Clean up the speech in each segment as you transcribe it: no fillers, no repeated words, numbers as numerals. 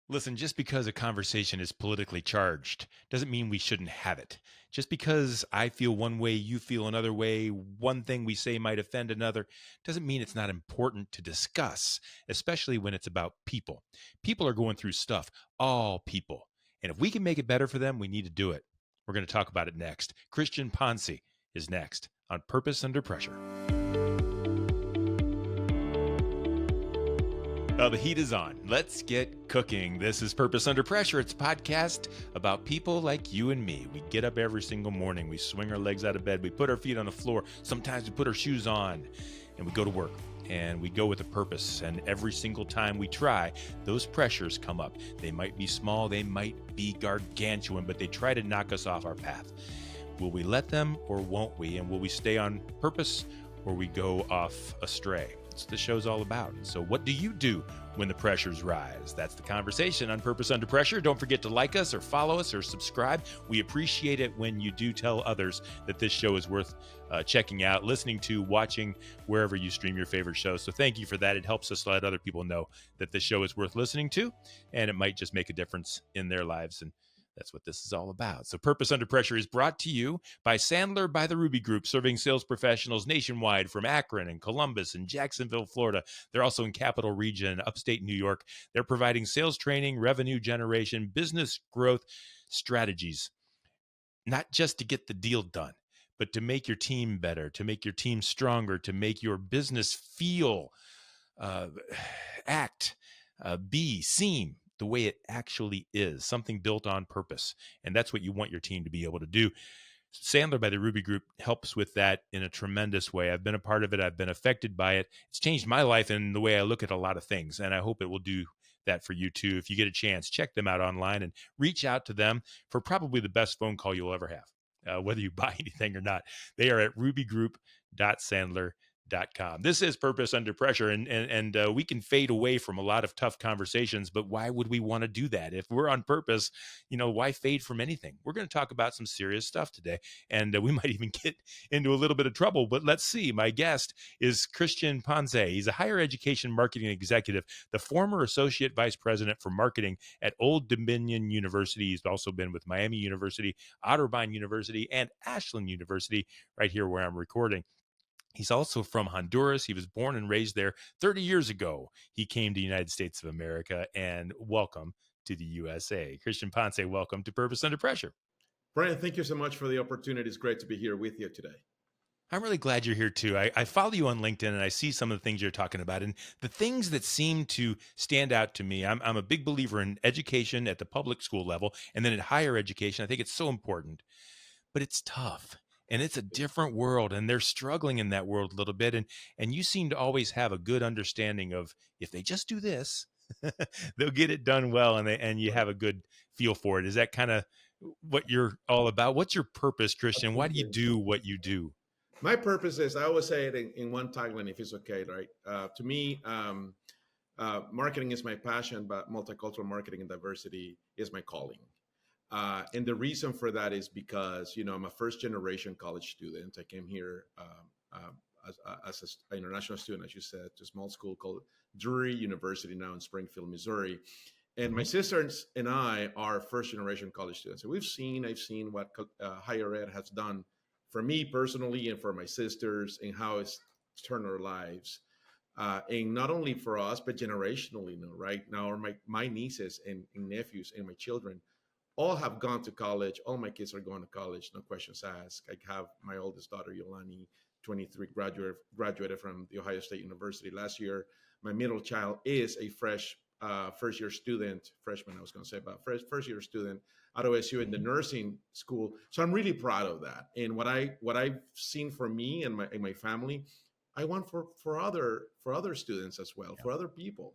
Listen, just because a conversation is politically charged doesn't mean we shouldn't have it. Just because I feel one way, you feel another way, one thing we say might offend another, doesn't mean it's not important to discuss, especially when it's about people. People are going through stuff, all people. And if we can make it better for them, we need to do it. We're going to talk about it next. Christian Ponce is next on Purpose Under Pressure. The heat is on. Let's get cooking. This is Purpose Under Pressure. It's a podcast about people like you and me. We get up every single morning. We swing our legs out of bed. We put our feet on the floor. Sometimes we put our shoes on and we go to work and we go with a purpose. And every single time we try, those pressures come up. They might be small. They might be gargantuan, but they try to knock us off our path. Will we let them or won't we? And will we stay on purpose or we go off astray? That's what the show's all about. So what do you do when the pressures rise? That's the conversation on Purpose Under Pressure. Don't forget to like us or follow us or subscribe. We appreciate it when you do tell others that this show is worth checking out, listening to, watching, wherever you stream your favorite shows. So thank you for that. It helps us let other people know that this show is worth listening to, and it might just make a difference in their lives. And that's what this is all about. So Purpose Under Pressure is brought to you by Sandler by the Ruby Group, serving sales professionals nationwide from Akron and Columbus and Jacksonville, Florida. They're also in Capital Region, upstate New York. They're providing sales training, revenue generation, business growth strategies, not just to get the deal done, but to make your team better, to make your team stronger, to make your business feel, act, be, seem the way it actually is, something built on purpose. And that's what you want your team to be able to do. Sandler by the Ruby Group helps with that in a tremendous way. I've been a part of it. I've been affected by it. It's changed my life and the way I look at a lot of things. And I hope it will do that for you too. If you get a chance, check them out online and reach out to them for probably the best phone call you'll ever have, whether you buy anything or not. They are at rubygroup.sandler.com. This is Purpose Under Pressure, and we can fade away from a lot of tough conversations, but why would we want to do that? If we're on purpose, why fade from anything? We're going to talk about some serious stuff today, and we might even get into a little bit of trouble, but let's see. My guest is Christian Ponce. He's a higher education marketing executive, the former associate vice president for marketing at Old Dominion University. He's also been with Miami University, Otterbein University, and Ashland University, right here where I'm recording. He's also from Honduras. He was born and raised there 30 years ago. He came to the United States of America, and welcome to the USA. Christian Ponce, welcome to Purpose Under Pressure. Bryan, thank you so much for the opportunity. It's great to be here with you today. I'm really glad you're here too. I follow you on LinkedIn and I see some of the things you're talking about, and the things that seem to stand out to me. I'm a big believer in education at the public school level and then in higher education. I think it's so important, but it's tough. And it's a different world, and they're struggling in that world a little bit. And you seem to always have a good understanding of if they just do this, they'll get it done well, and you have a good feel for it. Is that kind of what you're all about? What's your purpose, Christian? Why do you do what you do? My purpose is, I always say it in one tagline, if it's okay, right? To me, marketing is my passion, but multicultural marketing and diversity is my calling. And the reason for that is because, I'm a first generation college student. I came here as an international student, as you said, to a small school called Drury University now in Springfield, Missouri. And my sisters and I are first generation college students. So I've seen what higher ed has done for me personally and for my sisters, and how it's turned our lives. And not only for us, but generationally, right now, my nieces and nephews and my children all have gone to college. All my kids are going to college, no questions asked. I have my oldest daughter, Yolani, 23, graduated from the Ohio State University last year. My middle child is a first year student, freshman, I was going to say, but first year student at OSU in the nursing school. So I'm really proud of that. And what I've seen for me and my family, I want for other students as well, for other people.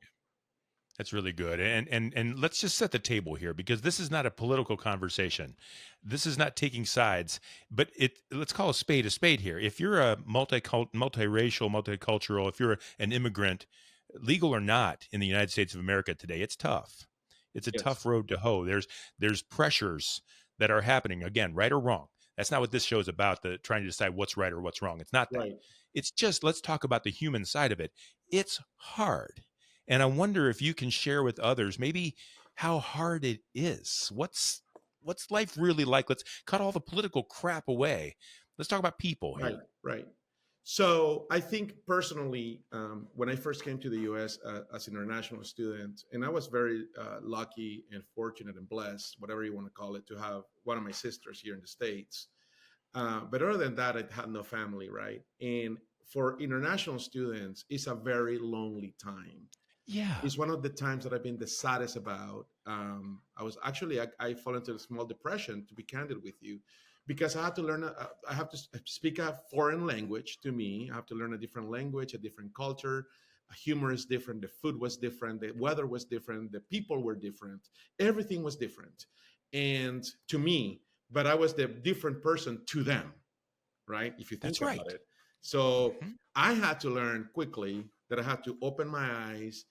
That's really good. And let's just set the table here, because this is not a political conversation. This is not taking sides, but let's call a spade here. If you're a multiracial, multicultural, if you're an immigrant, legal or not, in the United States of America today, it's tough. It's a tough road to hoe. There's pressures that are happening, again, right or wrong. That's not what this show is about, trying to decide what's right or what's wrong. It's not that. Right. It's just, let's talk about the human side of it. It's hard. And I wonder if you can share with others, maybe how hard it is. What's life really like? Let's cut all the political crap away. Let's talk about people Right, here. right. So I think personally, when I first came to the U.S. As an international student, and I was very lucky and fortunate and blessed, whatever you want to call it, to have one of my sisters here in the States. But other than that, I had no family, right? And for international students, it's a very lonely time. Yeah. It's one of the times that I've been the saddest about. I was actually I fall into a small depression, to be candid with you, because I had to learn. I have to speak a foreign language to me. I have to learn a different language, a different culture. Humor is different. The food was different. The weather was different. The people were different. Everything was different, and to me, but I was the different person to them, right? If you think That's about right. it. So Mhm. I had to learn quickly that I had to open my eyes,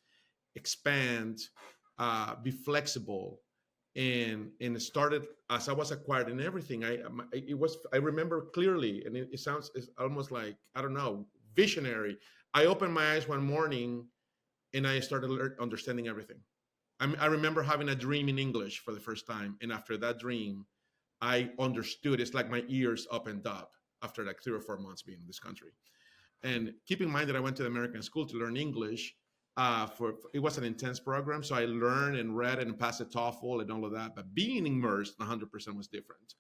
expand, be flexible, and it started as I was acquiring everything. I remember clearly, and it sounds it's almost like I don't know visionary. I opened my eyes one morning and I started understanding everything. I remember having a dream in English for the first time, and after that dream, I understood. It's like my ears opened up after like 3 or 4 months being in this country. And keep in mind that I went to the American school to learn English. For it was an intense program, so I learned and read and passed the TOEFL and all of that. But being immersed 100% was different.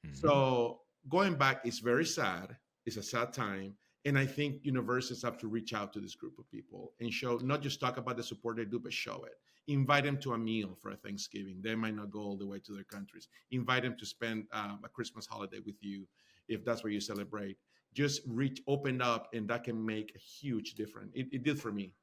Mhm. So going back is very sad. It's a sad time. And I think universities have to reach out to this group of people and show, not just talk about the support they do, but show it. Invite them to a meal for a Thanksgiving. They might not go all the way to their countries. Invite them to spend a Christmas holiday with you if that's where you celebrate. Just reach, open up, and that can make a huge difference. It did for me.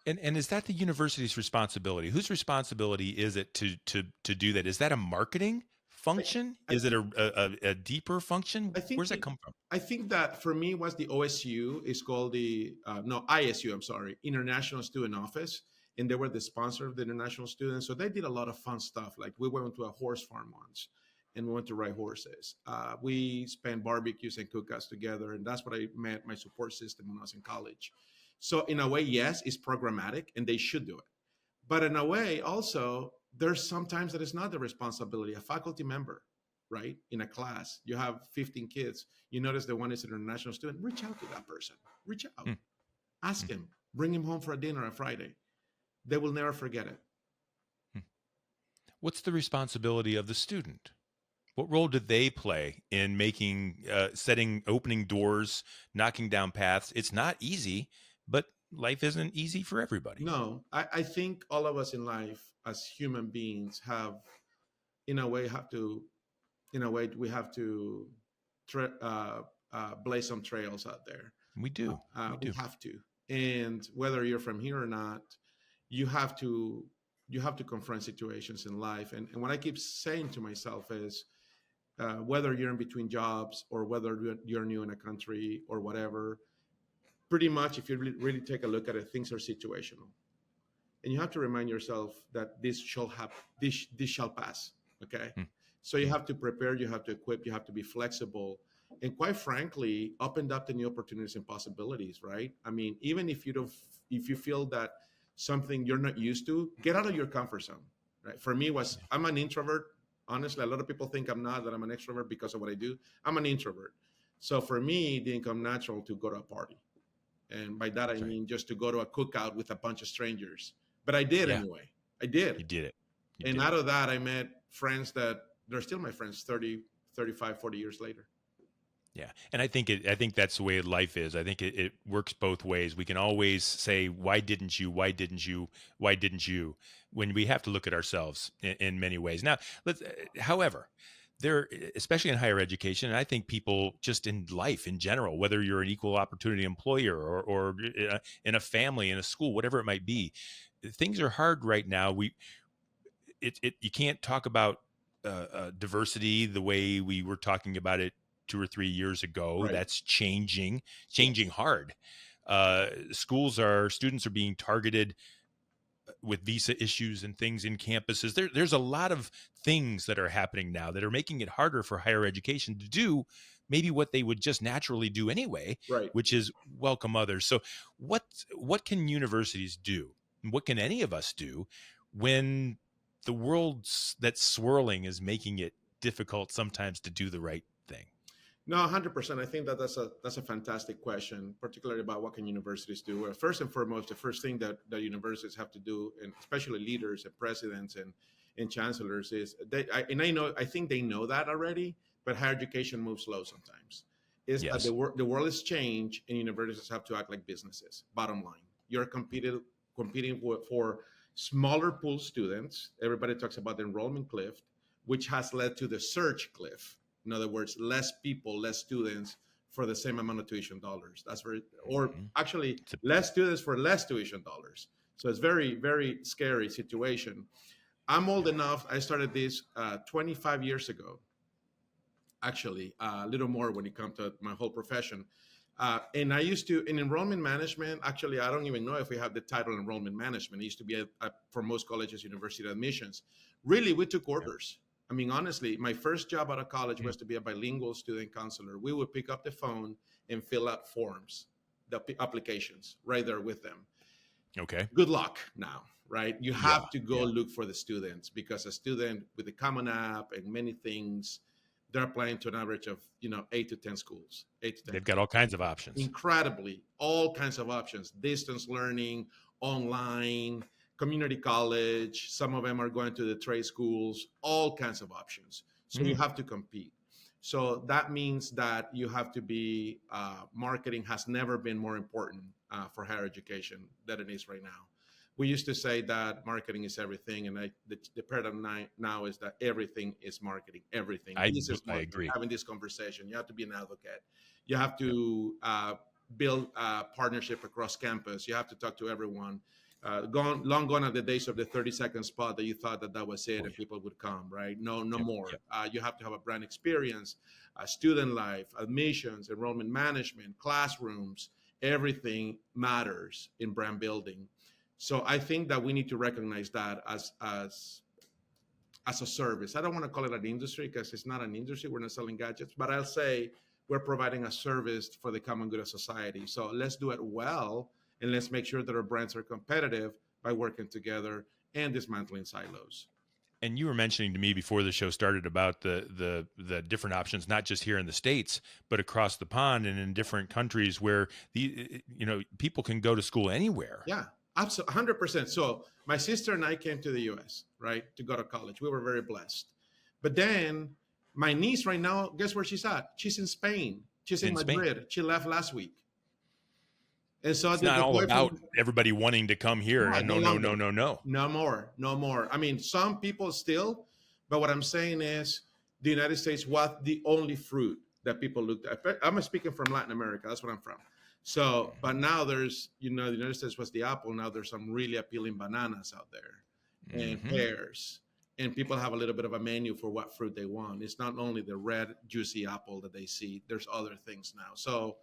And is that the university's responsibility? Whose responsibility is it to do that? Is that a marketing I, function? I Is it think a deeper function? I think Where's that the come from? I think that for me was the OSU. It's called the no ISU. I'm sorry, International Student Office, and they were the sponsor of the international students. So they did a lot of fun stuff. Like we went to a horse farm once, and we went to ride horses. We spent barbecues and cookouts together, and that's what I met my support system when I was in college. So in a way, yes, it's programmatic, and they should do it. But in a way, also, there's sometimes that it's not the responsibility. A faculty member, right, in a class, you have 15 kids. You notice the one is an international student. Reach out to that person. Reach out. Hmm, Ask hmm, him. Bring him home for a dinner on Friday. They will never forget it. hmm. What's the responsibility of the student? What role do they play in making, setting, opening doors, knocking down paths? It's not easy, but life isn't easy for everybody. No, I think all of us in life as human beings have, in a way, have to, in a way, we have to blaze some trails out there. We do. We We do. have to, and whether you're from here or not, you have to you have to confront situations in life. And what I keep saying to myself is, whether you're in between jobs or whether you're new in a country or whatever, pretty much if you really take a look at it, things are situational, and you have to remind yourself that this shall happen, this shall pass. Okay, Hmm, so you hmm. have to prepare, you have to equip, you have to be flexible, and quite frankly open up to new opportunities and possibilities, right? I mean, even if you don't, if you feel that something you're not used to, get out of your comfort zone, right? For me was, I'm an introvert. Honestly, a lot of people think I'm not, that I'm an extrovert because of what I do. I'm an introvert. So for me, it didn't come natural to go to a party, and by that I That's right. mean just to go to a cookout with a bunch of strangers. But I did Yeah, anyway. I did. you did it. You And did out it. of that, I met friends that they're still my friends 30, 35, 40 years later. Yeah. And I think that's the way life is. I think it works both ways. We can always say, why didn't you? Why didn't you? Why didn't you? When we have to look at ourselves in many ways. Now, however, there, especially in higher education, and I think people just in life in general, whether you're an equal opportunity employer or in a family, in a school, whatever it might be, things are hard right now. You can't talk about diversity the way we were talking about it 2 or 3 years ago. Right. That's changing Yes. hard. Students are being targeted with visa issues and things in campuses. There's a lot of things that are happening now that are making it harder for higher education to do maybe what they would just naturally do anyway, Right. which is welcome others. So what can universities do? What can any of us do when the world's that's swirling is making it difficult sometimes to do the right thing. No, 100%. I think that that's a fantastic question, particularly about what can universities do. Well, first and foremost, the first thing that universities have to do, and especially leaders and presidents and chancellors, is I think they know that already, but higher education moves slow sometimes. Is that Yes. the world has changed, and universities have to act like businesses. Bottom line, you're competing for smaller pool students. Everybody talks about the enrollment cliff, which has led to the surge cliff. In other words, less people, less students for the same amount of tuition dollars. That's very, or actually less students for less tuition dollars. So it's very, very scary situation. I'm old enough. I started this 25 years ago, actually, a little more when it comes to my whole profession. And I used to, in enrollment management, actually, I don't even know if we have the title enrollment management. It used to be for most colleges, university admissions. Really, we took orders. I mean, honestly, my first job out of college was to be a bilingual student counselor. We would pick up the phone and fill out forms, the applications right there with them. Okay. Good luck now, right? You have to go Yeah. look for the students, because a student with the Common App and many things, they're applying to an average of 8 to 10 schools. 8 to 10. They've got all kinds of options. Incredibly, all kinds of options: distance learning, online, community college. Some of them are going to the trade schools. All kinds of options. So you have to compete. So that means that you have to be. Marketing has never been more important for higher education than it is right now. We used to say that marketing is everything, and the paradigm now is that everything is marketing. Everything. I agree. Having this conversation, you have to be an advocate. You have to build a partnership across campus. You have to talk to everyone. Long gone are the days of the 30-second spot that you thought that was it and people would come, right? No more. You have to have a brand experience, student life, admissions, enrollment management, classrooms. Everything matters in brand building. So I think that we need to recognize that as a service. I don't want to call it an industry, because it's not an industry. We're not selling gadgets, but I'll say we're providing a service for the common good of society. So let's do it well, and let's make sure that our brands are competitive by working together and dismantling silos. And you were mentioning to me before the show started about the different options, not just here in the States, but across the pond and in different countries where people can go to school anywhere. Yeah, absolutely, 100%. So my sister and I came to the U.S., right, to go to college. We were very blessed. But then my niece right now, guess where she's at? She's in Spain. She's in Madrid. Spain. She left last week. And so it's not all about everybody wanting to come here. No. No more. I mean, some people still, but what I'm saying is the United States was the only fruit that people looked at. I'm speaking from Latin America. That's where I'm from. So, but now there's, the United States was the apple. Now there's some really appealing bananas out there and pears. And people have a little bit of a menu for what fruit they want. It's not only the red, juicy apple that they see. There's other things now. So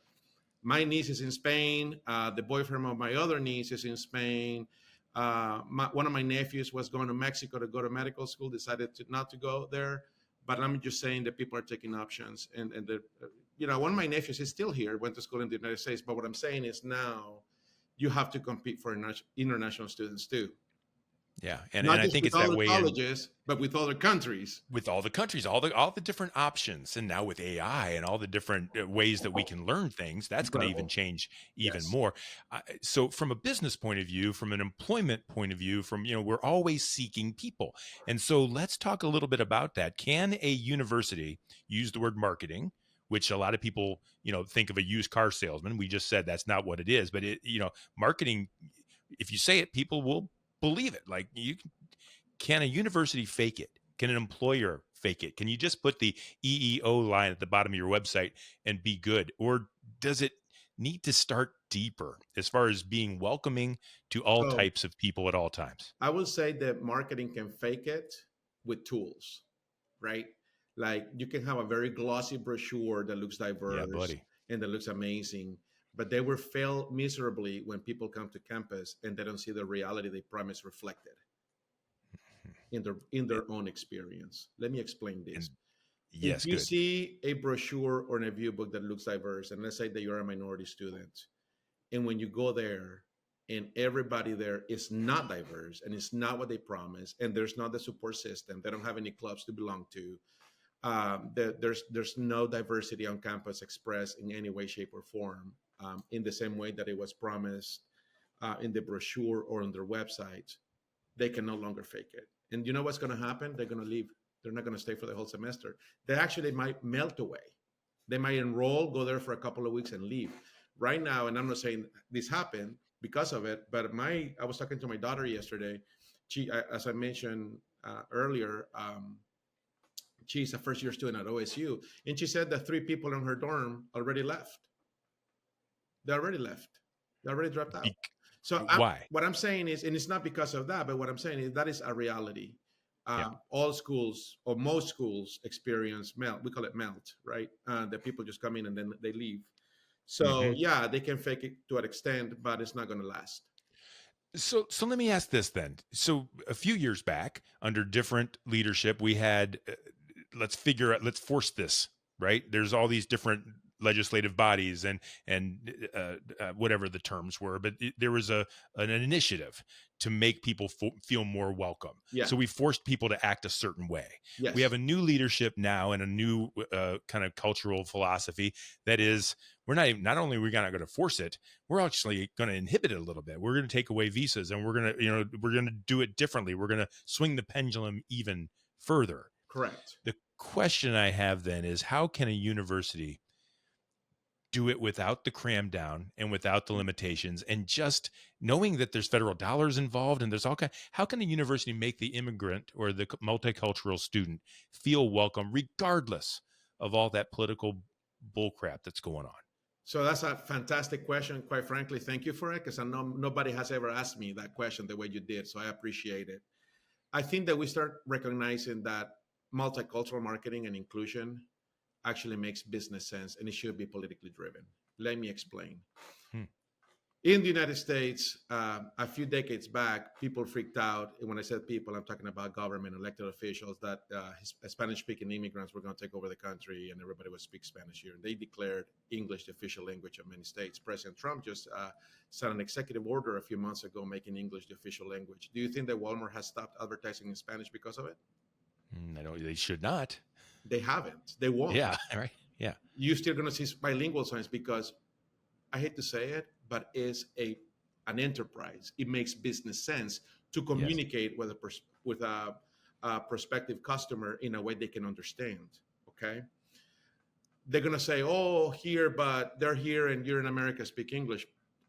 my niece is in Spain. The boyfriend of my other niece is in Spain. One of my nephews was going to Mexico to go to medical school, decided not to go there. But I'm just saying that people are taking options. And one of my nephews is still here, went to school in the United States. But what I'm saying is now you have to compete for international students too. Yeah, and I think it's that way colleges, but with other countries. With all the countries, all the different options, and now with AI and all the different ways that we can learn things, that's going to even change even more. So, from a business point of view, from an employment point of view, we're always seeking people, and so let's talk a little bit about that. Can a university use the word marketing, which a lot of people think of a used car salesman? We just said that's not what it is, but marketing. If you say it, people will believe it. Like, can a university fake it? Can an employer fake it? Can you just put the EEO line at the bottom of your website and be good? Or does it need to start deeper as far as being welcoming to all types of people at all times? I would say that marketing can fake it with tools, right? Like, you can have a very glossy brochure that looks diverse and that looks amazing, but they will fail miserably when people come to campus and they don't see the reality they promised reflected in their own experience. Let me explain this. If you see a brochure or a view book that looks diverse, and let's say that you're a minority student, and when you go there and everybody there is not diverse and it's not what they promise, and there's not the support system. They don't have any clubs to belong to. There's no diversity on campus expressed in any way, shape, or form, in the same way that it was promised in the brochure or on their website. They can no longer fake it. And you know what's going to happen? They're going to leave. They're not going to stay for the whole semester. They actually might melt away. They might enroll, go there for a couple of weeks, and leave. Right now, and I'm not saying this happened because of it, but I was talking to my daughter yesterday. She, as I mentioned earlier, she's a first-year student at OSU, and she said that 3 people in her dorm already left. They already left. They already dropped out. So why? What I'm saying is, and it's not because of that, but what I'm saying is that is a reality. All schools or most schools experience melt. We call it melt, right? That people just come in and then they leave. So yeah, they can fake it to an extent, but it's not going to last. So let me ask this then. So a few years back, under different leadership, we had let's force this, right? There's all these different legislative bodies and whatever the terms were, but there was an initiative to make people feel more welcome. Yeah. So we forced people to act a certain way. Yes. We have a new leadership now and a new kind of cultural philosophy that is, not only are we not going to force it, we're actually going to inhibit it a little bit. We're going to take away visas, and we're going to do it differently. We're going to swing the pendulum even further. Correct. The question I have then is, how can a university do it without the cram down and without the limitations, and just knowing that there's federal dollars involved and there's all kind? How can a university make the immigrant or the multicultural student feel welcome regardless of all that political bullcrap that's going on? So that's a fantastic question. Quite frankly, thank you for it, because I know nobody has ever asked me that question the way you did. So I appreciate it. I think that we start recognizing that multicultural marketing and inclusion actually makes business sense, and it should be politically driven. Let me explain. In the United States, a few decades back, people freaked out. And when I said people, I'm talking about government, elected officials, that Spanish-speaking immigrants were going to take over the country and everybody would speak Spanish here. And they declared English the official language of many states. President Trump just signed an executive order a few months ago making English the official language. Do you think that Walmart has stopped advertising in Spanish because of it? I know they should not. They haven't. They won't. Yeah, right. Yeah. You're still going to see bilingual signs because, I hate to say it, but it's an enterprise. It makes business sense to communicate with a prospective customer in a way they can understand. Okay. They're going to say, oh, here, but they're here and you're in America, speak English.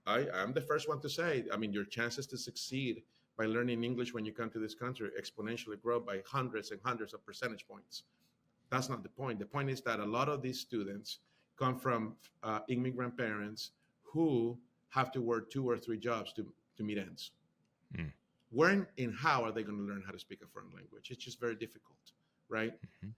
I'm the first one to say, I mean, your chances to succeed by learning English when you come to this country exponentially grow by hundreds and hundreds of percentage points. That's not the point. The point is that a lot of these students come from immigrant parents who have to work 2 or 3 jobs to meet ends. When and how are they going to learn how to speak a foreign language? It's just very difficult, right?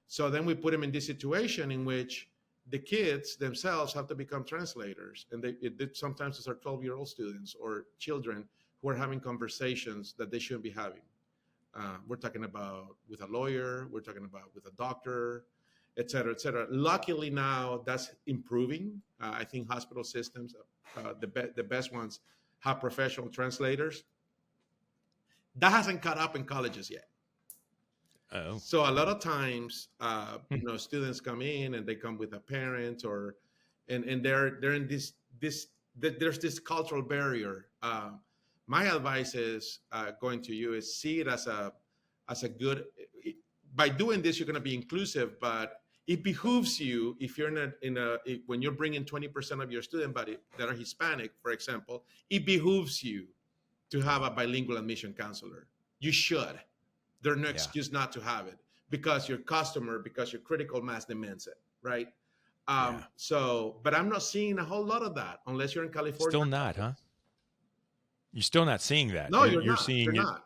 So then we put them in this situation in which the kids themselves have to become translators. And sometimes these are 12-year-old students or children who are having conversations that they shouldn't be having. We're talking about with a lawyer, we're talking about with a doctor, et cetera, et cetera. Luckily now that's improving. I think hospital systems, the best ones, have professional translators. That hasn't caught up in colleges yet. Oh. So a lot of times, students come in and they come with a parent and they're in there's this cultural barrier. My advice is going to you is see it as a good. By doing this, you're going to be inclusive, but it behooves you if you're when you're bringing 20% of your student body that are Hispanic, for example, it behooves you to have a bilingual admission counselor. You should. There's no excuse not to have it because your critical mass demands it, right? So, but I'm not seeing a whole lot of that unless you're in California. Still not, huh? You're still not seeing that. No, you're not. Seeing you're it. not.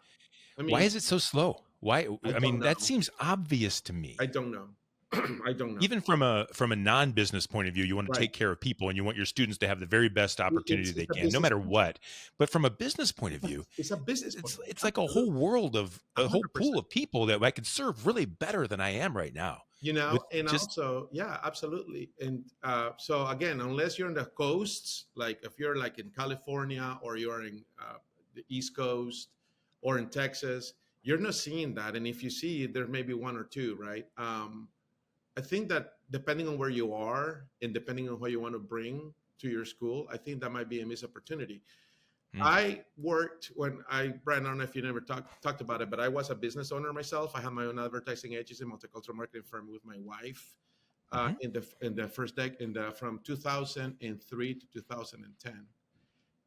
I mean, why is it so slow? Why? I mean, know. That seems obvious to me. I don't know. I don't know. Even from a non-business point of view, you want to take care of people and you want your students to have the very best opportunity they can, no matter what. But from a business point of view, it's a business. It's like a whole world of a whole pool of people that I could serve really better than I am right now. And With just also, yeah, absolutely. And so again, unless you're on the coasts, like if you're like in California or you're in the East Coast or in Texas, you're not seeing that. And if you see it, there may be one or two, right? I think that depending on where you are and depending on what you want to bring to your school, I think that might be a missed opportunity. mm, I worked Bryan, I don't know if you never talked about it, but I was a business owner myself. I had my own advertising agency, multicultural marketing firm with my wife mhm, in the first decade, from 2003 to 2010.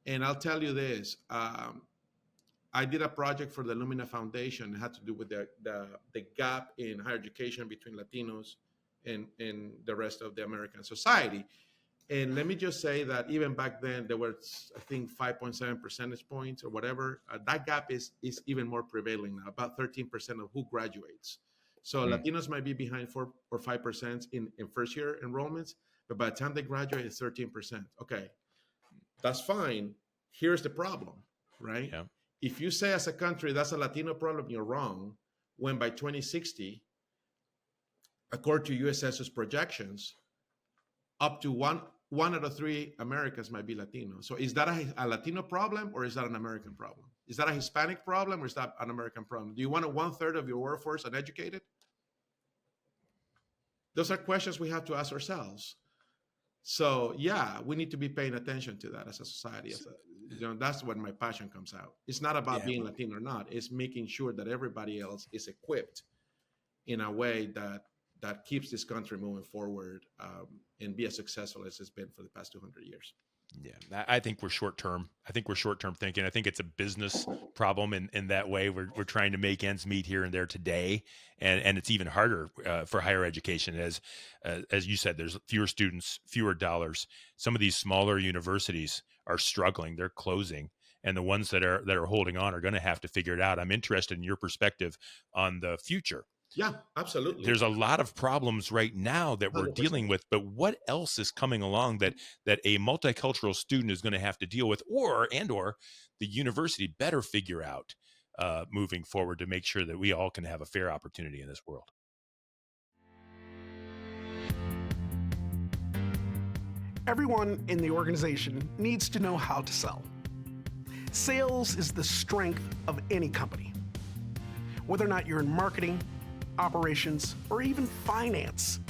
And I'll tell you this: I did a project for the Lumina Foundation. It had to do with the gap in higher education between Latinos and the rest of the American society. And let me just say that even back then, there was, I think, 5.7 percentage points or whatever. That gap is even more prevailing now, about 13% of who graduates. So mm, Latinos might be behind 4 or 5% in first year enrollments, but by the time they graduate, it's 13%. Okay, that's fine. Here's the problem, right? yeah. If you say as a country that's a Latino problem, you're wrong. When by 2060, according to USS's projections, up to one out of three Americans might be Latino. So is that a Latino problem or is that an American problem? Is that a Hispanic problem or is that an American problem? Do you want 1/3 of your workforce uneducated? Those are questions we have to ask ourselves. So yeah, we need to be paying attention to that as a society. That's when my passion comes out. It's not about Yeah. being Latino or not. It's making sure that everybody else is equipped in a way that keeps this country moving forward, and be as successful as it's been for the past 200 years. Yeah, I think we're short term. I think we're short term thinking. I think it's a business problem in that way. We're trying to make ends meet here and there today, and it's even harder for higher education as you said. There's fewer students, fewer dollars. Some of these smaller universities are struggling. They're closing, and the ones that are holding on are going to have to figure it out. I'm interested in your perspective on the future. Yeah, absolutely. There's a lot of problems right now that we're 100%. dealing with, but what else is coming along that a multicultural student is going to have to deal with, or the university better figure out moving forward to make sure that we all can have a fair opportunity in this world? Everyone in the organization needs to know how to sell. Sales is the strength of any company. Whether or not you're in marketing, operations, or even finance,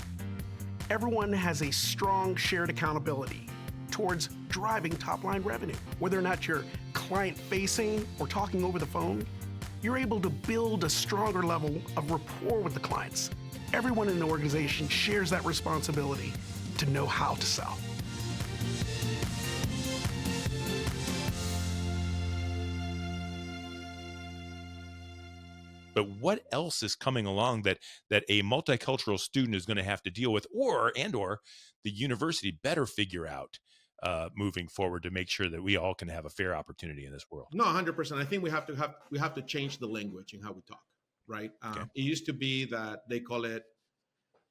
everyone has a strong shared accountability towards driving top-line revenue. Whether or not you're client-facing or talking over the phone, you're able to build a stronger level of rapport with the clients. Everyone in the organization shares that responsibility to know how to sell. But what else is coming along that a multicultural student is going to have to deal with, or the university better figure out moving forward to make sure that we all can have a fair opportunity in this world? No, 100%. I think we have to change the language in how we talk, right? Okay. It used to be that they call it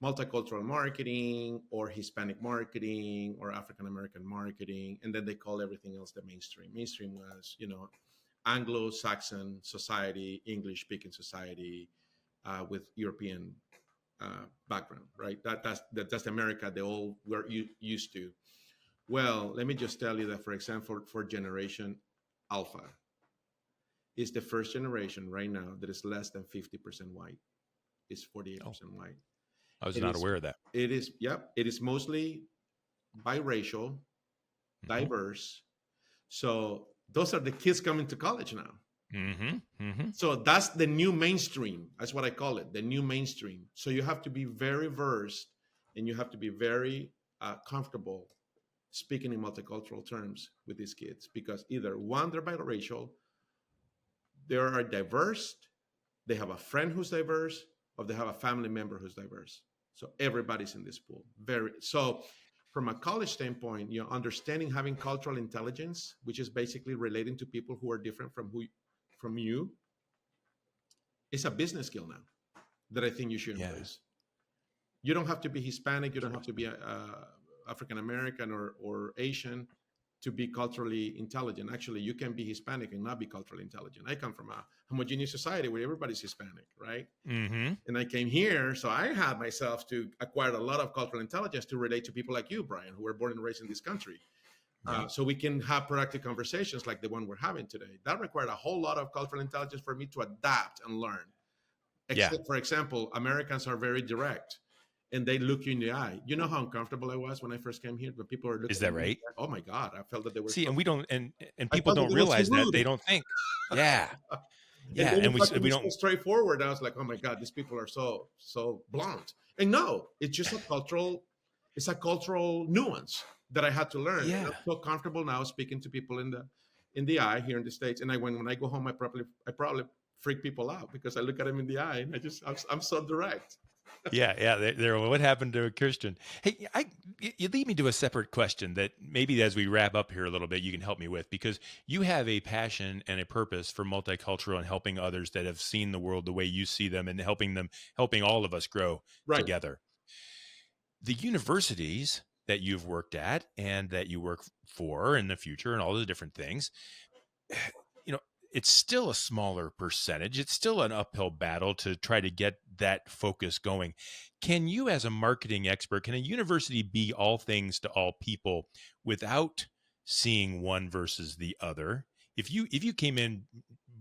multicultural marketing or Hispanic marketing or African American marketing, and then they call everything else the mainstream. Mainstream was, Anglo-Saxon society, English-speaking society with European background, right? That's America. They all were used to. Well, let me just tell you that, for example, for Generation Alpha, is the first generation right now that is less than 50% white. It's 48% white. I was not aware of that. It is, yep. It is mostly biracial, diverse. So those are the kids coming to college now. So that's the new mainstream. That's what I call it, the new mainstream. So you have to be very versed and you have to be very comfortable speaking in multicultural terms with these kids, because either one, they're biracial, they are diverse, they have a friend who's diverse, or they have a family member who's diverse. So everybody's in this pool. So from a college standpoint, understanding, having cultural intelligence, which is basically relating to people who are different from you, is a business skill now that I think you should embrace. You don't have to be Hispanic. You don't have to be African American or Asian. to be culturally intelligent. Actually, you can be Hispanic and not be culturally intelligent. I come from a homogeneous society where everybody's Hispanic, right? Mm-hmm. And I came here, so I had myself to acquire a lot of cultural intelligence to relate to people like you, Bryan, who were born and raised in this country. So we can have productive conversations like the one we're having today. That required a whole lot of cultural intelligence for me to adapt and learn. Except, for example, Americans are very direct. And they look you in the eye. You know how uncomfortable I was when I first came here? When people are looking. Is that right? Oh my God! I felt that they were. See, and we don't, and people don't so realize that. rude. They don't think. Yeah, yeah, and we so don't. straightforward. I was like, oh my God, these people are so blunt. And no, it's just a cultural. It's a cultural nuance that I had to learn. Yeah. And I'm so comfortable now speaking to people in the eye here in the States. And when I go home, I probably freak people out because I look at them in the eye and I'm so direct. Yeah. There. What happened to Christian? Hey, you lead me to a separate question that maybe as we wrap up here a little bit, you can help me with, because you have a passion and a purpose for multicultural and helping others that have seen the world the way you see them and helping all of us grow together. The universities that you've worked at and that you work for in the future and all those different things, it's still a smaller percentage. It's still an uphill battle to try to get that focus going. Can you, as a marketing expert, can a university be all things to all people without seeing one versus the other? If you came in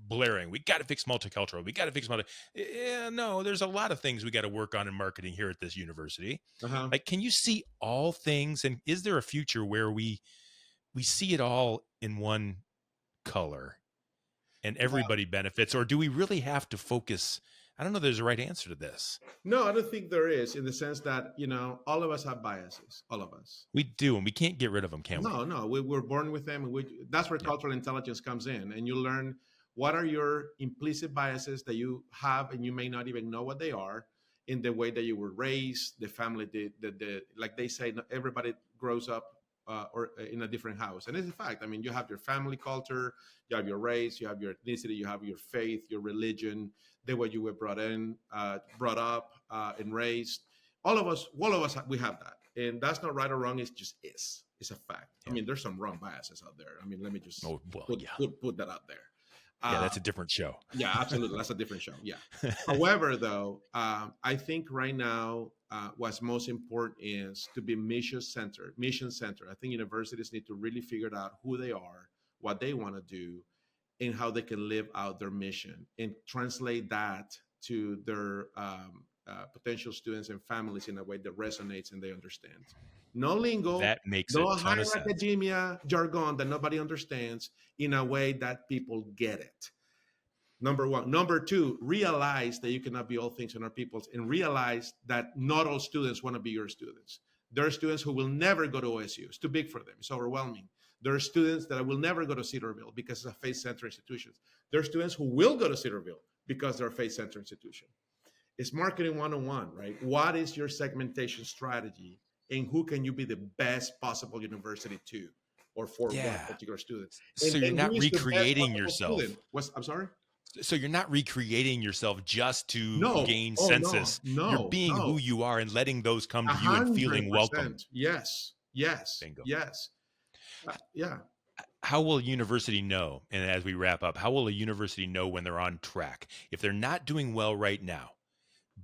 blaring, we got to fix multicultural, we got to fix no, there's a lot of things we got to work on in marketing here at this university. Like, can you see all things? And is there a future where we see it all in one color and everybody benefits? Or do we really have to focus? I don't know if there's a right answer to this. No, I don't think there is, in the sense that, all of us have biases, all of us. We do, and we can't get rid of them, can we? No, we're born with them. And that's where cultural intelligence comes in. And you learn what are your implicit biases that you have, and you may not even know what they are, in the way that you were raised, the family, like they say, everybody grows up or in a different house. And it's a fact. I mean, you have your family culture, you have your race, you have your ethnicity, you have your faith, your religion, the way you were brought up, and raised. All of us, we have that. And that's not right or wrong. It's just is. It's a fact. Yeah. I mean, there's some wrong biases out there. I mean, let me just put that out there. Yeah, that's a different show. Yeah, absolutely. That's a different show. Yeah. However, though, I think right now, what's most important is to be mission centered. I think universities need to really figure out who they are, what they want to do, and how they can live out their mission, and translate that to their potential students and families in a way that resonates and they understand. No lingo, that makes no a ton of sense. Academia jargon that nobody understands, in a way that people get it. Number one. Number two, realize that you cannot be all things in our peoples, and realize that not all students want to be your students. There are students who will never go to OSU. It's too big for them. It's overwhelming. There are students that will never go to Cedarville because it's a faith-centered institution. There are students who will go to Cedarville because they're a faith-centered institution. It's marketing 101, right? What is your segmentation strategy, and who can you be the best possible university to, or for one particular student? So you're not recreating yourself. I'm sorry? So you're not recreating yourself just to gain census. No, you're being who you are and letting those come to you and feeling welcome. Yes. Bingo. Yes. Yeah. How will a university know, and as we wrap up, how will a university know when they're on track? If they're not doing well right now,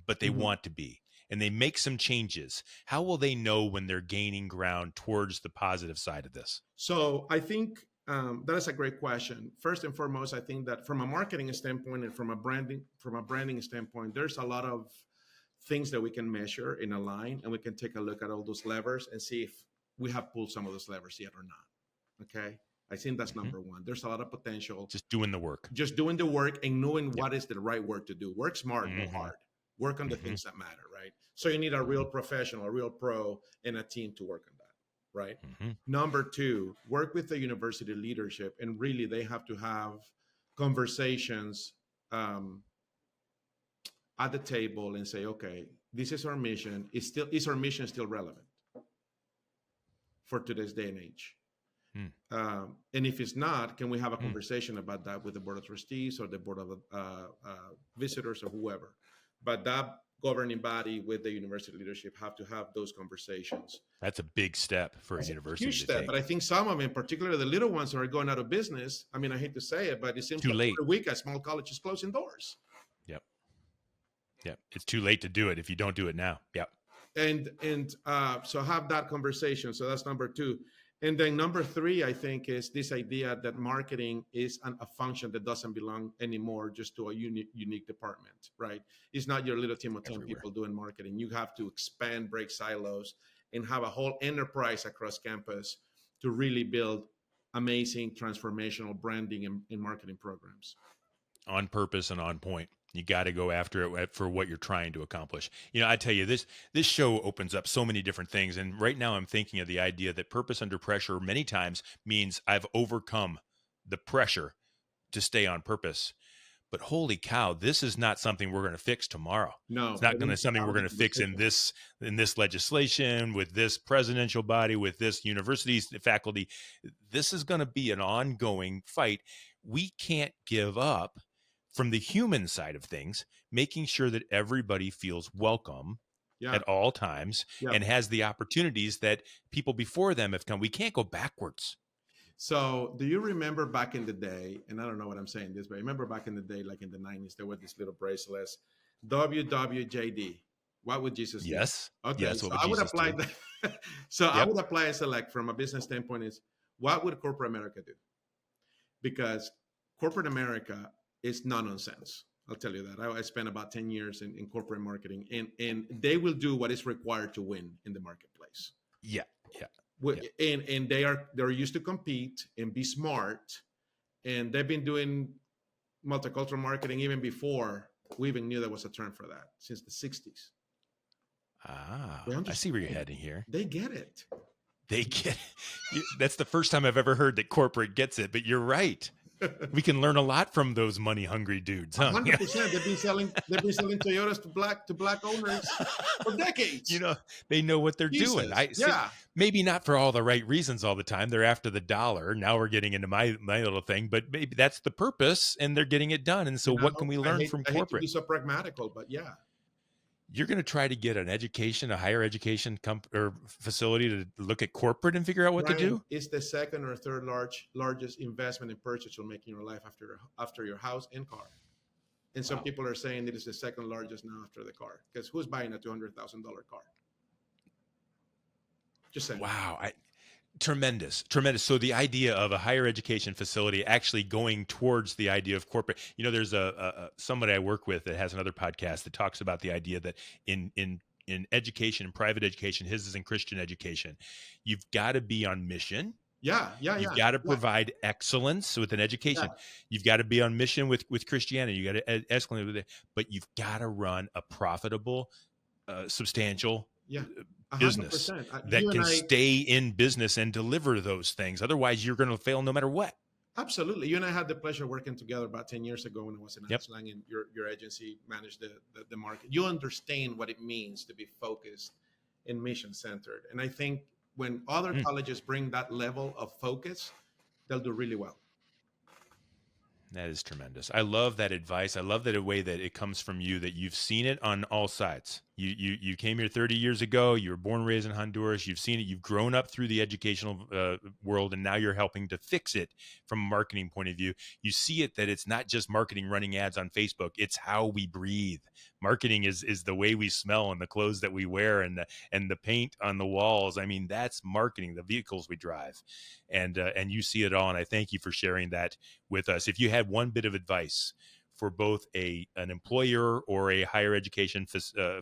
but they want to be, and they make some changes, how will they know when they're gaining ground towards the positive side of this? So I think that is a great question. First and foremost, I think that from a marketing standpoint and from a branding standpoint, there's a lot of things that we can measure in a line, and we can take a look at all those levers and see if we have pulled some of those levers yet or not. Okay. I think that's number one. There's a lot of potential. Just doing the work and knowing what is the right work to do. Work smart, not hard. Work on the things that matter, right? So you need a real professional, a real pro, and a team to work on that, right? Number two, work with the university leadership, and really they have to have conversations at the table and say, okay, this is our mission. Is our mission still relevant for today's day and age? And if it's not, can we have a conversation about that with the board of trustees or the board of visitors or whoever? But that governing body with the university leadership have to have those conversations. That's a big step for a university Huge to step, take. but I think some of them, particularly the little ones, are going out of business. I mean, I hate to say it, but it seems Too like late. every week a small college is closing doors. Yep. Yep. It's too late to do it if you don't do it now. Yep. And so have that conversation. So that's number two. And then number three, I think, is this idea that marketing is a function that doesn't belong anymore just to a unique department, right? It's not your little team of 10 people doing marketing. You have to expand, break silos, and have a whole enterprise across campus to really build amazing transformational branding and marketing programs. On purpose and on point. You got to go after it for what you're trying to accomplish. You know, I tell you, this show opens up so many different things. And right now I'm thinking of the idea that purpose under pressure many times means I've overcome the pressure to stay on purpose. But holy cow, this is not something we're going to fix tomorrow. No, it's not going to something we're going to fix in this legislation, with this presidential body, with this university's faculty. This is going to be an ongoing fight. We can't give up from the human side of things, making sure that everybody feels welcome at all times and has the opportunities that people before them have come. We can't go backwards. So do you remember back in the day, and I don't know what I'm saying this, but I remember back in the day, like in the 90s, there were these little bracelets, WWJD. What would Jesus do? Yes. Okay. Yes, so I would apply that. So I would apply and select from a business standpoint is, what would corporate America do? Because corporate America is nonsense. I'll tell you that. I spent about 10 years in corporate marketing, and they will do what is required to win in the marketplace. Yeah. And they're used to compete and be smart, and they've been doing multicultural marketing even before we even knew there was a term for that, since the 60s. I see where you're heading here. They get it. They get it. That's the first time I've ever heard that corporate gets it, but you're right. We can learn a lot from those money-hungry dudes, huh? 100%. They've been selling Toyotas to black owners for decades. You know, they know what they're doing. Maybe not for all the right reasons all the time. They're after the dollar. Now we're getting into my little thing, but maybe that's the purpose, and they're getting it done. And so, what can we learn from corporate? I hate to be so pragmatical, but yeah. You're going to try to get a higher education or facility to look at corporate and figure out what to do? It's the second or third largest investment and purchase you'll make in your life after your house and car. And some people are saying it is the second largest now after the car. Because who's buying a $200,000 car? Just saying. Wow. Tremendous. So the idea of a higher education facility actually going towards the idea of corporate, you know, there's somebody I work with that has another podcast that talks about the idea that in education, in private education, his is in Christian education, you've got to be on mission. You've got to provide excellence with an education. You've got to be on mission with Christianity. You got to escalate with it, but you've got to run a profitable, substantial business that can stay in business and deliver those things. Otherwise, you're going to fail no matter what. Absolutely. You and I had the pleasure of working together about 10 years ago when I was in Aslang, and your agency managed the market. You understand what it means to be focused and mission-centered. And I think when other colleges bring that level of focus, they'll do really well. That is tremendous. I love that advice. I love that way that it comes from you, that you've seen it on all sides. You came here 30 years ago. You were born and raised in Honduras. You've seen it. You've grown up through the educational world, and now you're helping to fix it from a marketing point of view. You see it that it's not just marketing running ads on Facebook. It's how we breathe. Marketing is the way we smell and the clothes that we wear and the paint on the walls. I mean, that's marketing, the vehicles we drive. And you see it all, and I thank you for sharing that with us. If you had one bit of advice for both an employer or a higher education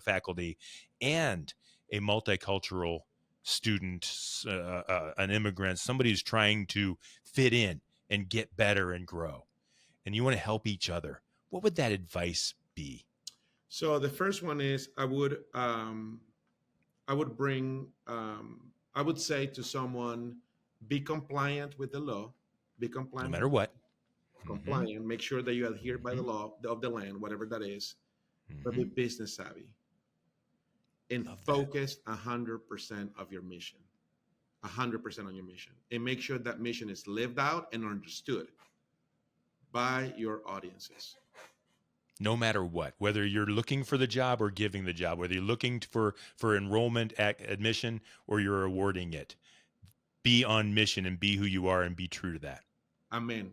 faculty and a multicultural student, an immigrant, somebody who's trying to fit in and get better and grow, and you want to help each other, what would that advice be? So the first one is I would say to someone, be compliant with the law, be compliant no matter what. Compliant, make sure that you adhere by the law of the land, whatever that is, but be business savvy and focus 100% of your mission, 100% on your mission, and make sure that mission is lived out and understood by your audiences. No matter what, whether you're looking for the job or giving the job, whether you're looking for enrollment admission or you're awarding it, be on mission and be who you are and be true to that. Amen.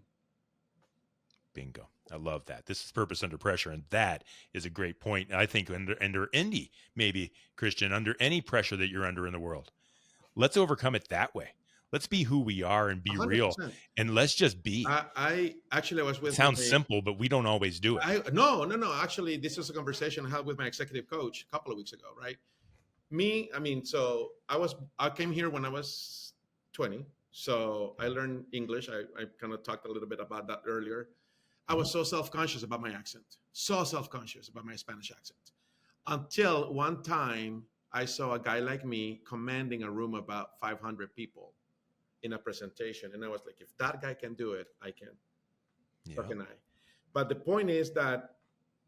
Bingo. I love that. This is Purpose Under Pressure, and that is a great point. I think under any, maybe, Christian, under any pressure that you're under in the world, let's overcome it that way. Let's be who we are and be 100%. real, and let's just be. I actually was with. It sounds simple, but we don't always do it. No. Actually, this is a conversation I had with my executive coach a couple of weeks ago, right? So I came here when I was 20. So I learned English. I kind of talked a little bit about that earlier. I was so self-conscious about my accent, so self-conscious about my Spanish accent, until one time I saw a guy like me commanding a room about 500 people in a presentation. And I was like, if that guy can do it, I can. Yeah. So can I. But the point is that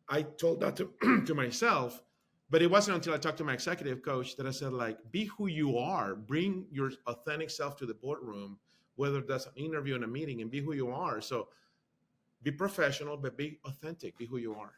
I told that to myself, but it wasn't until I talked to my executive coach that I said, like, be who you are, bring your authentic self to the boardroom, whether that's an interview and a meeting, and be who you are. So be professional, but be authentic, be who you are.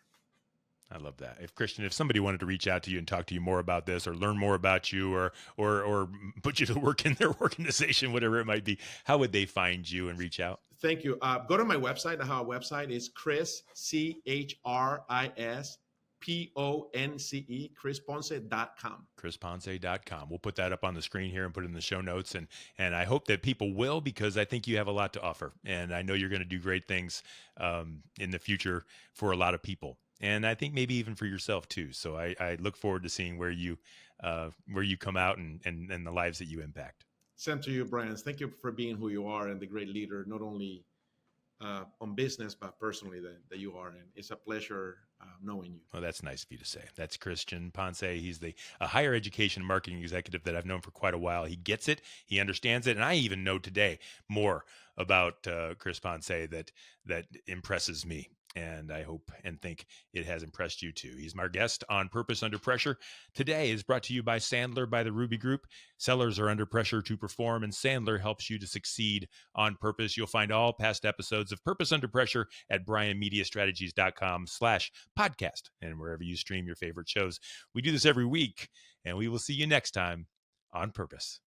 I love that. If somebody wanted to reach out to you and talk to you more about this, or learn more about you, or put you to work in their organization, whatever it might be, how would they find you and reach out? Thank you. Go to my website. I have a website. It's Chris, CHRISPONCE, ChrisPonce.com. ChrisPonce.com. We'll put that up on the screen here and put it in the show notes. And I hope that people will, because I think you have a lot to offer. And I know you're going to do great things in the future for a lot of people. And I think maybe even for yourself too. So I look forward to seeing where you come out and the lives that you impact. Same to you, Bryan. Thank you for being who you are and the great leader, not only on business, but personally that you are. And it's a pleasure knowing you. Well, that's nice of you to say. That's Christian Ponce. He's a higher education marketing executive that I've known for quite a while. He gets it. He understands it. And I even know today more about Chris Ponce that impresses me. And I hope and think it has impressed you too. He's my guest on Purpose Under Pressure. Today is brought to you by Sandler by the Ruby Group. Sellers are under pressure to perform, and Sandler helps you to succeed on purpose. You'll find all past episodes of Purpose Under Pressure at bryanmediastrategies.com/podcast and wherever you stream your favorite shows. We do this every week, and we will see you next time on Purpose.